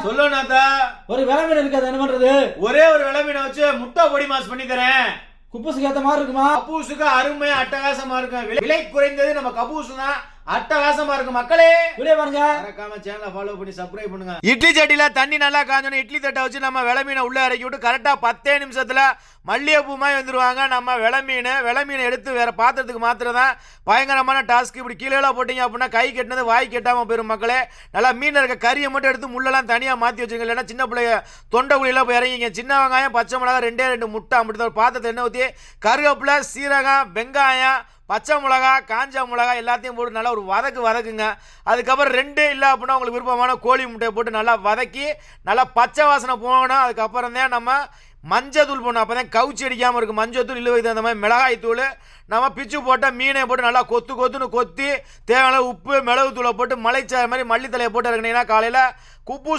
சொல்லுனாதா ஒரு விலை மீன் இருக்காது, என்ன பண்றது? ஒரே ஒரு விலை மீனை வச்சு முட்டை பொடி மாஸ் பண்ணி தரேன். குப்பூசுக்கு ஏத்த மாதிரி இருக்குமா? கபூசுக்கு அருமையா அட்டகாசமா இருக்கும். விலை குறைந்தது நம்ம கபூசு தான். அட்டகாசமா இருக்கு மக்களே. வீடியோ பாருங்க, மறக்காம சேனலை ஃபாலோ பண்ணி சப்ஸ்கிரைப் பண்ணுங்க. இட்லி சட்டில தண்ணி நல்லா காஞ்சோன்னு இட்லி தட்டை வச்சு நம்ம விலை மீனை உள்ள இறக்கி விட்டு கரெக்டா 10 நிமிஷத்துல மல்லிகைப்பூ மாதிரி வந்துருவாங்க. நம்ம விலை மீனை எடுத்து வேற பாத்திரத்துக்கு மாத்திரம் தான் பயங்கரமான டாஸ்க். இப்படி கீழே போட்டீங்க அப்படின்னா கை கெட்டினது வாய் கெட்டாம போயிடும் மக்களே. நல்லா மீன் இருக்க கறியை மட்டும் எடுத்து முள்ளெல்லாம் தனியா மாத்தி வச்சுங்க. இல்லைன்னா சின்ன பிள்ளைய தொண்டை குழியெல்லாம் போய் இறங்கிங்க. சின்ன வெங்காயம், பச்சை மிளகாய், 2 முட்டை அப்படி ஒரு பாத்திரத்தை எண்ணெய் ஊற்றி கருவேப்பிலை, சீரகம், வெங்காயம், பச்சை மிளகா, காஞ்ச மிளகா எல்லாத்தையும் போட்டு நல்லா ஒரு வதக்குங்க. அதுக்கப்புறம் 2 இல்லை அப்படின்னா உங்களுக்கு விருப்பமான கோழி முட்டையை போட்டு நல்லா வதக்கி நல்லா பச்சை வாசனை போகணும். அதுக்கப்புறம் தான் நம்ம மஞ்சள் தூள் போடணும். அப்போ தான் கவுச்சி அடிக்காமல் இருக்கும். மஞ்சள் தூள் இல்லை, அந்த மாதிரி மிளகாய் தூள் நம்ம பிச்சு போட்ட மீனை போட்டு நல்லா கொத்துன்னு கொத்தி தேவையான உப்பு மிளகு தூளை போட்டு மலைச்சாறு மாதிரி மல்லித்தலையை போட்டு இறக்குனீங்கன்னா காலையில் குப்பு